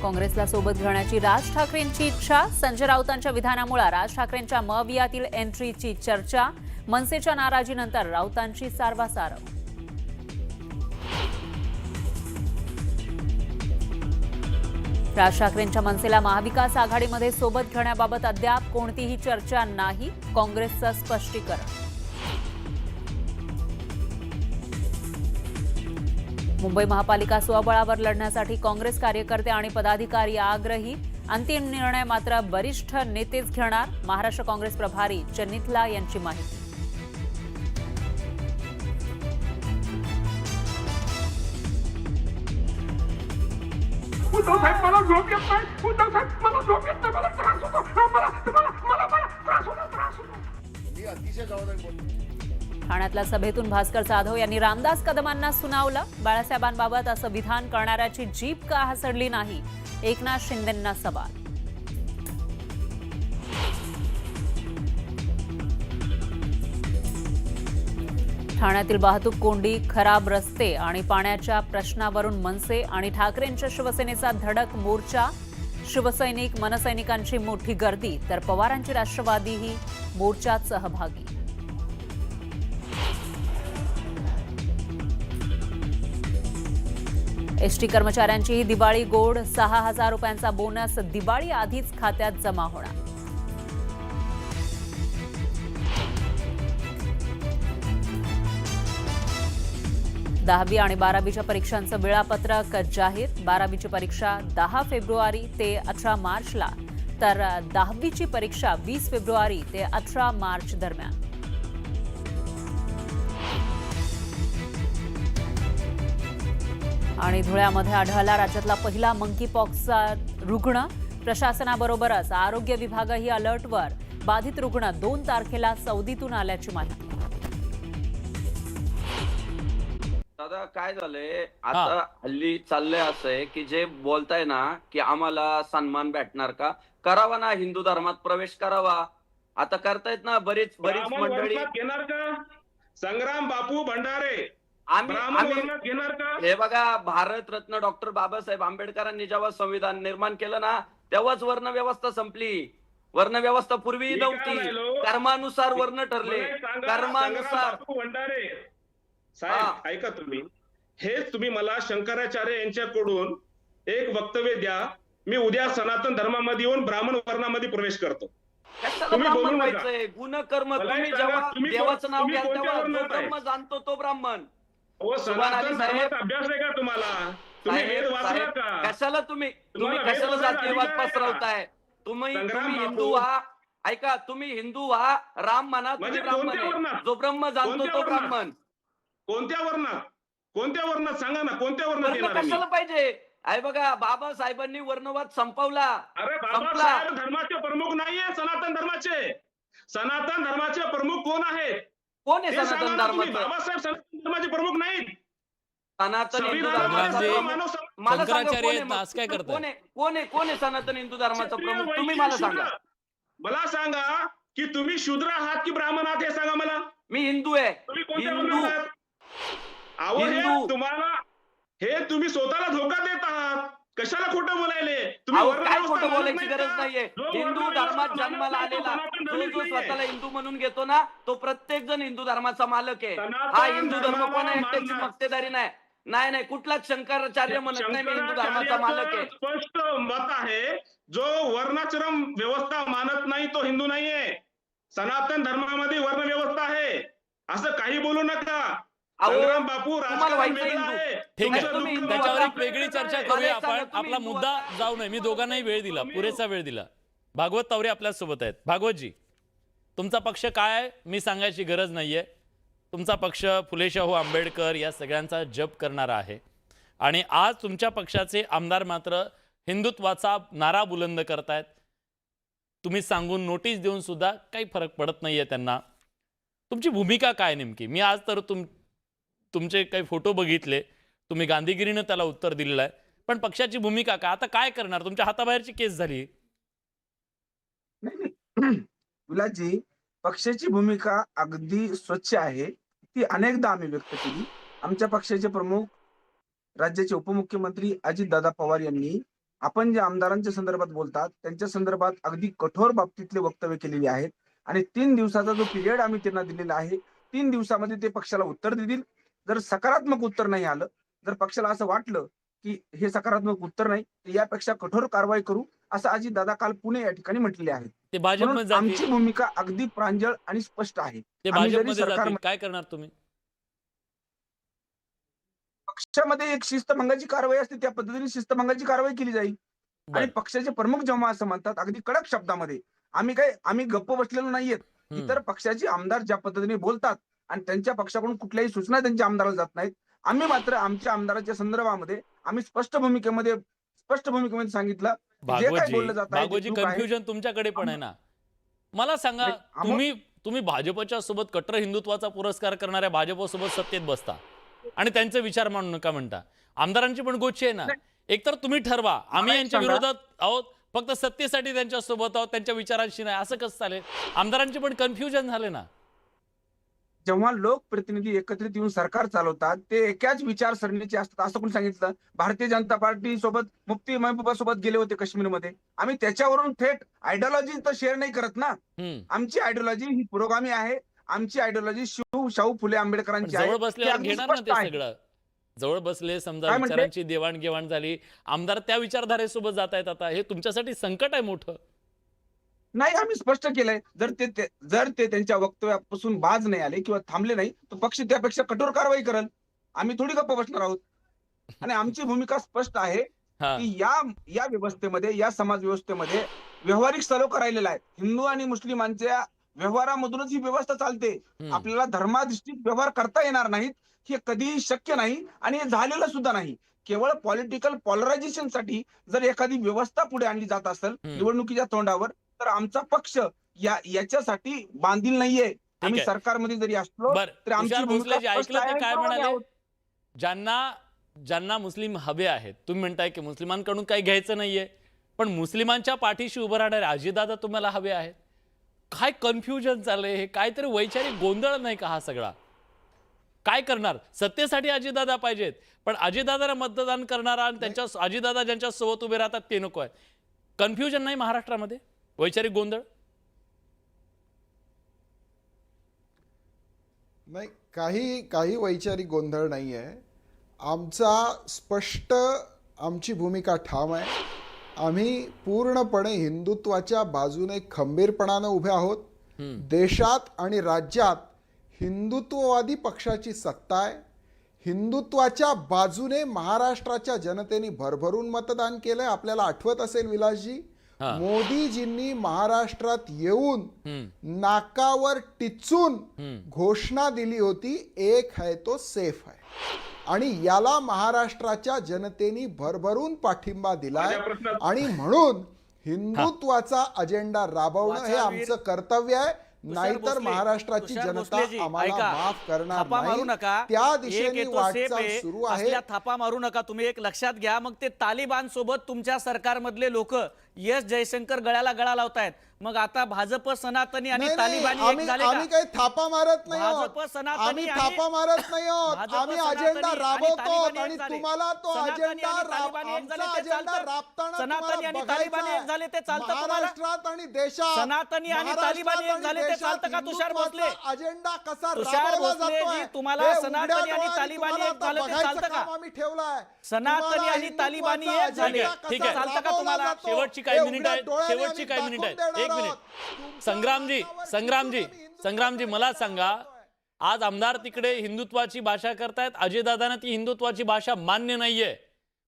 काँग्रेसला सोबत घेण्याची राज ठाकरेंची इच्छा. संजय राऊतांच्या विधानामुळे राज ठाकरेंच्या मवियातील एंट्रीची चर्चा. मनसेच्या नाराजीनंतर राऊतांची सारवासार. राज ठाकरेंच्या मनसेला महाविकास आघाडीमध्ये सोबत घेण्याबाबत अद्याप कोणतीही चर्चा नाही, काँग्रेसचं स्पष्टीकरण. मुंबई महापालिका स्वबळावर लढण्यासाठी काँग्रेस कार्यकर्ते आणि पदाधिकारी आग्रही. अंतिम निर्णय मात्र वरिष्ठ नेतेच घेणार, महाराष्ट्र काँग्रेस प्रभारी चन्निथला यांची माहिती. उद्धव साहेब मला झोप येत नाही, उद्धव साहेब मला झोप येत नाही, मला त्रास होतो, मला त्रास होतो. मी अतिशय जबाबदारी बोलतो. ठाण्यातल्या सभेतून भास्कर जाधव यांनी रामदास कदमांना सुनावलं. बाळासाहेबांबाबत असं विधान करणाऱ्याची जीभ का हसडली नाही, एकनाथ शिंदेंना सवाल. ठाण्यातील वाहतूक कोंडी, खराब रस्ते आणि पाण्याच्या प्रश्नावरून मनसे आणि ठाकरेंच्या शिवसेनेचा धडक मोर्चा. शिवसैनिक मनसैनिकांची मोठी गर्दी, तर पवारांची राष्ट्रवादीही मोर्चात सहभागी. एसटी कर्मचाऱ्यांचीही दिवाळी गोड. 6,000 रुपयांचा बोनस दिवाळी आधीच खात्यात जमा होणार. दहावी आणि 12वीच्या परीक्षांचं वेळापत्रक जाहीर. 12वीची परीक्षा 10 फेब्रुवारी ते 18 मार्चला, तर 10वीची परीक्षा 20 फेब्रुवारी ते 18 मार्च दरम्यान. आणि धुळ्यामध्ये आढळला राज्यातला पहिला मंकीपॉक्सचा रुग्ण. प्रशासनाबरोबरच आरोग्य विभागही अलर्टवर. बाधित रुग्ण 2 तारखेला सौदीतून आल्याची माहिती. दादा काय झालंय आता हल्ली चाललंय असं आहे की जे बोलताय ना की आम्हाला सन्मान भेटणार का, करावा ना, हिंदू धर्मात प्रवेश करावा. आता करतायत ना बरीच मंडळी. घेणार का संग्राम बापू भंडारे? आम्ही घेणार का? हे बघा, भारतरत्न डॉक्टर बाबासाहेब आंबेडकरांनी जेव्हा संविधान निर्माण केलं ना, तेव्हाच वर्ण व्यवस्था संपली. वर्ण व्यवस्था पूर्वी नव्हती, कर्मानुसार वर्ण ठरले, कर्मानुसार. भंडारे साहेब ऐका, तुम्ही हेच तुम्ही मला शंकराचार्य यांच्याकडून एक वक्तव्य द्या, मी उद्या सनातन धर्मामध्ये येऊन ब्राह्मण वर्णामध्ये प्रवेश करतो. तुम्ही बोलून व्हायचंय गुणकर्म. तुम्ही जेव्हा देवाचं नाव घ्याल तेव्हा जो ब्रह्म जाणतो तो ब्राह्मण. सनातन धर्माचा अभ्यास आहे का तुम्हाला? तुम्ही वेद वाचला का? कशाला तुम्ही कशाला जातीयवाद पसरवताय? तुम्ही हिंदू व्हा. ऐका, तुम्ही हिंदू व्हा, राम म्हणा, तुम्ही ब्राह्मण. जो ब्रह्म जाणतो तो ब्राह्मण. कोणत्या वर्णात सांगा ना, कोणत्या वर्णात कशाला पाहिजे? आहे बघा, बाबासाहेबांनी वर्णवाद संपवला. अरे बाबासाहेब धर्माचे प्रमुख नाहीये सनातन धर्माचे. सनातन धर्माचे प्रमुख कोण आहेत? कोण आहे सनातन धर्माचे? बाबासाहेब सनातन धर्माचे प्रमुख नाहीत. सनातन हिंदू धर्माचा मला सांगा, कोण आहे सनातन हिंदू धर्माचा प्रमुख? तुम्ही मला सांगा. मला सांगा की तुम्ही शूद्र आहात की ब्राह्मण आहात हे सांगा मला. मी हिंदू आहे. तुम्ही कोणत्या वर्णात आहात? तुम्हाला हे तुम्ही स्वतःला धोका देत आहात. कशाला खोटं बोलायले? काय खोटं बोलायची गरज नाहीये. हिंदू धर्मात जन्माला आलेला जो स्वतःला हिंदू म्हणून घेतो ना, तो प्रत्येक जण हिंदू धर्माचा मालक आहे. हा हिंदू धर्म कोणा एकट्याची मक्तेदारी नाही. नाही, कुठलाच शंकराचार्य म्हणत नाही मी हिंदू धर्माचा मालक आहे. स्पष्ट मत आहे, जो वर्णाश्रम व्यवस्था मानत नाही तो हिंदू नाहीये. सनातन धर्मामध्ये वर्ण व्यवस्था आहे, असं काही बोलू नका. संग्राम बापू राजकारण वेगळं आहे. ठीक आहे, त्याच्यावर एक वेगळी चर्चा करूया आपण. आपला मुद्दा जाऊ नये. मी दोघांनाही वेळ दिला, पुरेसा वेळ दिला. भागवत तावरे आपल्या सोबत आहेत. भागवतजी, तुमचा पक्ष काय आहे मी सांगायची गरज नाहीये. तुमचा पक्ष फुले शाहू आंबेडकर या सगळ्यांचा जप करणारा आहे. आणि आज तुमच्या पक्षाचे आमदार मात्र हिंदुत्वाचा नारा बुलंद करतायत. तुम्ही सांगून नोटीस देऊन सुद्धा काही फरक पडत नाहीये त्यांना. तुमची भूमिका काय नेमकी? मी आज तर तुमचे काही फोटो बघितले, तुम्ही गांधीगिरीनं त्याला उत्तर दिलेलं आहे, पण पक्षाची भूमिका काय? आता काय करणार? तुमच्या हाताबाहेरची केस झाली. गुलाजी, पक्षाची भूमिका अगदी स्वच्छ आहे. ती अनेकदा आम्ही व्यक्त केली. आमच्या पक्षाचे प्रमुख राज्याचे उपमुख्यमंत्री अजितदादा पवार यांनी आपण जे आमदारांच्या संदर्भात बोलतात त्यांच्या संदर्भात अगदी कठोर बाबतीतले वक्तव्य केलेले आहेत आणि 3 दिवसाचा जो पिरियड आम्ही त्यांना दिलेला आहे 3 दिवसामध्ये ते पक्षाला उत्तर देतील. जर सकारात्मक उत्तर नाही आलं, जर पक्षाला असं वाटलं की हे सकारात्मक उत्तर नाही, तर यापेक्षा कठोर कारवाई करू असं अजितदादा काल पुणे या ठिकाणी म्हटलेले आहेत. ते भाजपमध्ये म्हणून आमची जातील, भूमिका अगदी प्रांजळ आणि स्पष्ट आहे. ते आम्ही जरी भाजपमध्ये जातील, सरकारमध्ये काय करणार तुम्ही? पक्षामध्ये एक शिस्तभंगाची कारवाई असते त्या पद्धतीने शिस्तभंगाची कारवाई केली जाईल. आणि बरं. पक्षाचे प्रमुख जेव्हा असं म्हणतात अगदी कडक शब्दामध्ये, आम्ही गप्प बसलेलो नाहीयेत. इतर पक्षाचे आमदार ज्या पद्धतीने बोलतात आणि त्यांच्या पक्षाकडून कुठल्याही सूचना त्यांच्या आमदाराला जात नाहीत, आम्ही मात्र आमच्या आमदाराच्या संदर्भामध्ये आम्ही स्पष्ट भूमिकेमध्ये सांगितलं की जे काही बोललं जात आहे ते भागवतजी, चूक आहे. कन्फ्युजन तुमच्याकडे पण आहे ना. मला सांगा, तुम्ही भाजपच्या सोबत कट्टर हिंदुत्वाचा पुरस्कार करणाऱ्या भाजपसोबत सत्तेत बसता आणि त्यांचे विचार मानू नका म्हणता. आमदारांची पण गोष्टी आहे ना. एकतर तुम्ही ठरवा, आम्ही यांच्या विरोधात आहोत, फक्त सत्तेसाठी त्यांच्या सोबत आहोत, त्यांच्या विचारांशी नाही, असं कसं चालेल? आमदारांची पण कन्फ्युजन झाले ना. जेव्हा लोकप्रतिनिधी एकत्रित येऊन सरकार चालवतात ते एकाच विचारसरणीचे असतात असं कोणी सांगितलं? भारतीय जनता पार्टी सोबत मुफ्ती महबूबा सोबत गेले होते काश्मीरमध्ये. आम्ही त्याच्यावरून थेट आयडिओलॉजी तर शेअर नाही करत ना. आमची आयडिओलॉजी ही पुरोगामी आहे. आमची आयडिओलॉजी शाहू फुले आंबेडकरांची आहे. जवळ ती बसल्यावर अगदी घेणार ना स्पष्ट ते आहे. सगळं. जवळ बसले, समजा काय म्हणते? विचारांची देवाणघेवाण झाली, आमदार त्या विचारधारेसोबत जात आहेत. आता हे तुमच्यासाठी संकट आहे मोठं. नाही, आम्ही स्पष्ट केलंय. जर ते त्यांच्या वक्तव्यापासून बाज नाही आले किंवा थांबले नाही तर पक्ष त्यापेक्षा कठोर कारवाई करेल. आम्ही थोडी गप्प बसणार आहोत. आणि आमची भूमिका स्पष्ट आहे हा. की या व्यवस्थेमध्ये, या समाज व्यवस्थेमध्ये व्यावहारिक सलोखा राहिलेला आहे. हिंदू आणि मुस्लिमांच्या व्यवहारामधूनच ही व्यवस्था चालते. आपल्याला धर्माधिष्ठित व्यवहार करता येणार नाहीत, हे कधीही शक्य नाही आणि हे झालेलं सुद्धा नाही. केवळ पॉलिटिकल पॉलरायझेशन साठी जर एखादी व्यवस्था पुढे आणली जात असेल निवडणुकीच्या तोंडावर, तर आमचा पक्ष याच्यासाठी बांधील नाहीये. आम्ही आहे. सरकारमध्ये जरी असलो बरं, तर आमची तुषार भूमिका भोसलेजी स्पष्ट ऐकलं आहे. ते काय बरोबर म्हणाले? आहोत. ज्यांना मुस्लिम हवे आहेत, तुम्ही म्हणताय की मुस्लिमांकडून काही घ्यायचं नाहीये, पण मुस्लिमांच्या पाठीशी उभं राहणारे अजितदादा तुम्हाला हवे आहेत. काय कन्फ्युजन चाललंय? हे काहीतरी वैचारिक गोंधळ नाही का हा सगळा? काय करणार? सत्तेसाठी अजितदादा पाहिजेत, पण अजितदादाला मतदान करणारा आणि त्यांच्या अजितदादा ज्यांच्या सोबत उभे राहतात ते नको आहे. कन्फ्युजन नाही महाराष्ट्रामध्ये? वैचारिक गोंधळ? नाही, काही वैचारिक गोंधळ नाही आहे. आमची भूमिका ठाम आहे. आम्ही पूर्णपणे हिंदुत्वाच्या बाजूने खंबीरपणानं उभे आहोत. देशात आणि राज्यात हिंदुत्ववादी पक्षाची सत्ता आहे. हिंदुत्वाच्या बाजूने महाराष्ट्राच्या जनतेने भरभरून मतदान केलंय. आपल्याला आठवत असेल विलासजी, मोदीजींनी महाराष्ट्रात येऊन नाकावर टिचून घोषणा दिली होती, एक है तो सेफ है. आणि याला महाराष्ट्राच्या जनतेने भरभरून पाठिंबा दिलाय. आणि म्हणून हिंदुत्वाचा अजेंडा राबवणं हे आमचं कर्तव्य आहे. नाहीतर महाराष्ट्राची जनता आम्हाला माफ करणार नाही. त्या दिशेने वाटचाल सुरू आहे. थापा मारू नका. तुम्ही एक लक्षात घ्या, मग ते तालिबान सोबत तुमच्या सरकारमधले लोक एस जयशंकर गळ्याला गळा लावतायत. मग आता भाजप, सनातनी आणि तालिबानी एक झाले आम्ही काही थापा मारत नाही आहोत. भाजप, सनातनी आम्ही थापा मारत नाही आहोत. भाजप, आम्ही सनातनी अजेंडा आणि राबवतो तालिबानी आणि एक झाले. तुम्हाला तो सनातनी अजेंडा आणि तालिबानी एक झाले, ते अजेंडा चालतं. राबताना सनातनी आणि तालिबानी एक झाले, ते चालतं तुम्हाला? महाराष्ट्रात आणि देशात सनातनी आणि तालिबानी एक झाले, ते चालतं का तुषार भोसले? अजेंडा कसा तुषार राबवला भोसले जातोय जी, तुम्हाला हे सनातनी उघड्या आणि डोळ्यांनी तालिबानी तुम्हाला एक झालं, ते बघायचं चालतं का? काम आम्ही ठेवलंय. सनातनी तुम्हाला आणि तालिबानी हिंदुत्वाचा एक झाले, अजेंडा ठीक कसा आहे. चालतं का राबवला तुम्हाला? जातो, शेवटची हे काही मिनिट उघड्या आहेत. डोळ्यांनी शेवटची आम्ही काही मिनिट आहेत. दाखवून एक देणार मिनिट. आहोत. संग्रामजी, मला सांगा, आज आमदार तिकडे हिंदुत्वाची भाषा करतायत, अजितदादांना ती हिंदुत्वाची भाषा मान्य नाहीये,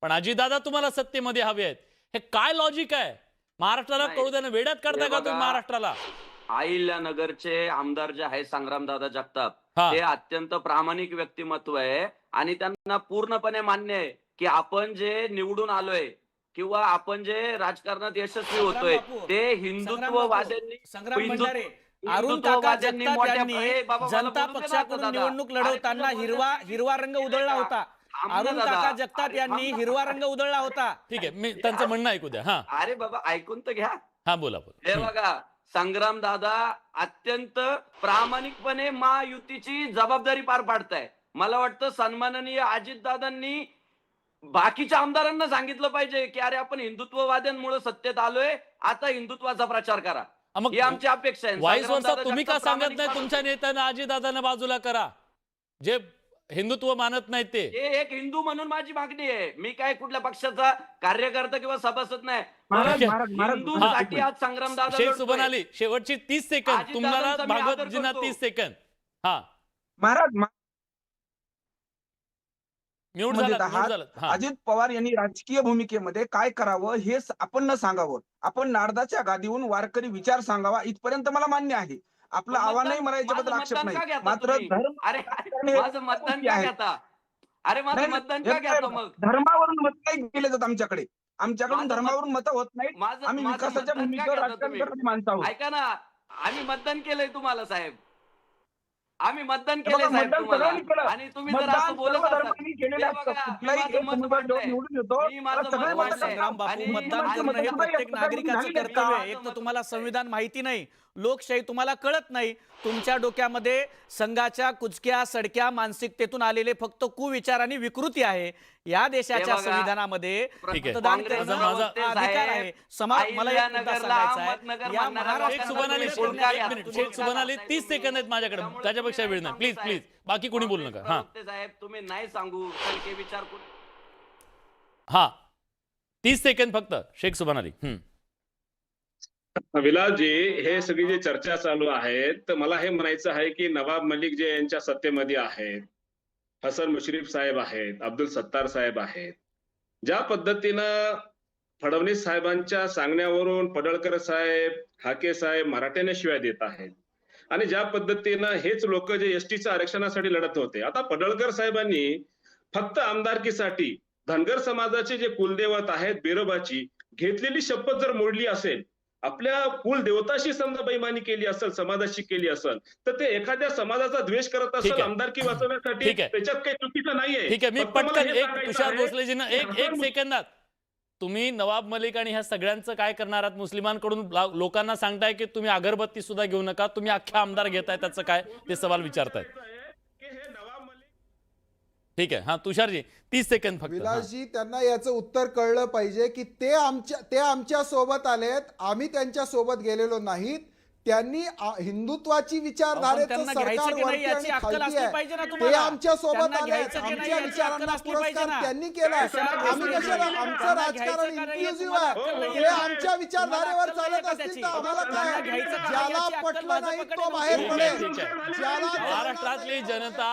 पण अजितदादा तुम्हाला सत्तेमध्ये हवे आहेत. हे काय लॉजिक आहे? महाराष्ट्राला कळू द्या ना, वेड्यात करताय का तुम्ही महाराष्ट्राला? अहिल्यानगरचे आमदार जे आहे संग्रामदादा जगताप, हा. ते अत्यंत प्रामाणिक व्यक्तिमत्व आहे आणि त्यांना पूर्णपणे मान्य आहे की आपण जे निवडून आलोय किंवा आपण जे राजकारणात यशस्वी होतोय ते हिंदुत्ववाद्यांनी अरुण काका जगताप यांनी जनता पक्षाकडून निवडणूक लढवताना हिरवा रंग उधळला होता. अरुण काका जगताप यांनी हिरवा रंग उधळला होता. ठीक आहे, मी त्यांचं म्हणणं ऐकू द्या. हा, अरे बाबा ऐकून तर घ्या. हा, बोला. हे बघा, संग्राम दादा अत्यंत प्रामाणिकपणे महायुतीची जबाबदारी पार पाडताय. मला वाटतं सन्माननीय अजितदादांनी बाकीच्या आमदारांना सांगितलं पाहिजे की अरे आपण हिंदुत्ववाद्यांमुळे सत्तेत आलोय, आता हिंदुत्वाचा प्रचार करा. मग ही आमची अपेक्षा आहे. वाईस वर्षा संग्रामदादा तुम्ही का जगताप सांगत नाही प्रामाणिकपणे- तुमच्या नेत्यांना अजितदादांना बाजूला करा, जे हिंदुत्व मानत नाहीत ते? हे एक हिंदू म्हणून माझी मागणी आहे. मी काय कुठल्या पक्षाचा कार्यकर्ता किंवा सभासद नाही. महाराज, पण महाराज, महाराज, हिंदूंसाठी आज संग्रामदादा शेख लढतोय. सुबन अली, शेवटची 30 सेकंद तुम्हाला. अजितदादांचा मी आदर भागवतजींना करतो. 30 सेकंद. हा, महाराज म्यूट मध्ये झाला, आहात. हा. अजित पवार यांनी राजकीय भूमिकेमध्ये काय करावं हे आपण न सांगावं. आपण नारदाच्या गादीहून वारकरी विचार सांगावा इथपर्यंत मला मान्य आहे. आपलं मग आव्हानही मतदान- मरायच्याबद्दल माझं आक्षेप मतदान का नाही. घेता मात्र तुम्ही? धर्म अरे माझं मतदान का घेता? अरे माझं मतदान का घेता मग? धर्मावरून मत नाही केले जात आमच्याकडे. आमच्याकडून माझं धर्मावरून मतं होत नाहीत. माझं आम्ही माझं विकासाच्या मतदान का भूमिकेवर घेता राजकारण तुम्ही? करणारी माणसं आहोत. ऐका ना, आम्ही मतदान केलंय तुम्हाला साहेब. आम्ही मतदान हे केलंय बघा, साहेब मतदान तुम्हाला. सगळ्यांनी केलं. आणि तुम्ही जर मतदान असं बोलत सर्व असाल, धर्मांनी केलेले हे बघा, असतात. मी कुठलाही माझं एक मत उमेदवार मांडलंय. निवडून येतो मी माझं सगळे मत मतं मांडलंय. संग्राम बापू, आणि मतदान माझं करणं हे मत प्रत्येक मांडलंय. नागरिकाचं नाही कर्तव्य आहे. का? एक तर तुम्हाला संविधान माहिती नाही, लोकशाही तुम्हाला कळत नाही. तुमच्या डोक्यामध्ये संघाच्या कुचक्या सडक्या मानसिकतेतून आलेले फक्त कुविचार आणि विकृती आहे. या देशाच्या हे बघा, संविधानामध्ये ठीक आहे. मतदान काँग्रेस करणं माझा- अधिकार आहे. मला एक मुद्दा अहिल्यानगरला, सांगायचा आहे. अहमदनगर या म्हणणाऱ्या महाराष्ट्र शेख सुबन अली, लोकांना बोलका घ्या. एक मिनिट. शेख सुबन अली, 30 सेकंद आहेत माझ्याकडे, त्याच्यापेक्षा वेळ नाही. प्लीज प्लीज, बाकी कोणी बोलू नका. हा साहेब तुम्ही नाही सांगू सडके विचार करू. हा 30 सेकंद फक्त. शेख सुबन अली. विलासजी, हे सगळी जी चर्चा चालू आहे, तर मला हे म्हणायचं आहे की नवाब मलिक जे यांच्या सत्तेमध्ये आहेत, हसन मुश्रीफ साहेब आहेत, अब्दुल सत्तार साहेब आहेत, ज्या पद्धतीनं फडणवीस साहेबांच्या सांगण्यावरून पडळकर साहेब, हाके साहेब मराठ्याने शिवाय देत आहेत, आणि ज्या पद्धतीनं हेच लोक जे एसटीच्या आरक्षणासाठी लढत होते, आता पडळकर साहेबांनी फक्त आमदारकीसाठी धनगर समाजाचे जे कुलदेवत आहेत बिरोबाची घेतलेली शपथ जर मोडली असेल, आपल्या कुलदेवताशी समजा बेईमानी केली असेल, समाजाशी केली असेल, तर ते एखाद्या समाजाचा द्वेष करत ठीक असेल आहे. आमदारकी वाचवण्यासाठी, ठीक आहे. त्याच्यात काही चुकीचं नाहीये. ठीक आहे, मी फक्त मला पटकन हे एक सांगायचं तुषार आहे, भोसलेजींना एक सेकंदात, तुम्ही नवाब मलिक आणि ह्या सगळ्यांचं काय करणार आहात? मुस्लिमांकडून लोकांना सांगताय की तुम्ही अगरबत्ती सुद्धा घेऊ नका, तुम्ही अख्खे आमदार घेताय, त्याचं काय ते सवाल विचारताय? की हे नवाब मलिक ठीक आहे. हा तुषारजी 30 सेकंद फक्त. हा. विलासजी, त्यांना याचं उत्तर कळलं पाहिजे की ते आमच्या सोबत आलेत, आम्ही त्यांच्या सोबत गेलेलो नाहीत. त्यांनी हिंदुत्वाची विचारधारेचं त्यांना सरकार घ्यायचं की नाही वरती याची आणि अक्कल खालती असली आहे. पाहिजे ना ते तुम्हाला. आमच्या सोबत त्यांना आलेत, घ्यायचं की नाही आमच्या याची विचारांना अक्कल असली पाहिजे पुरस्कार ना. त्यांनी केलाय. आम्ही कशाला? आमचं राजकारण इन्क्लुझिव्ह आहे. ते आमच्या विचारधारेवर चालत असतील तर आम्हाला काय? ज्याला पटलं नाही तो बाहेर ठीक पडेल. आहे, ठीक आहे. ज्याला महाराष्ट्रातली जनता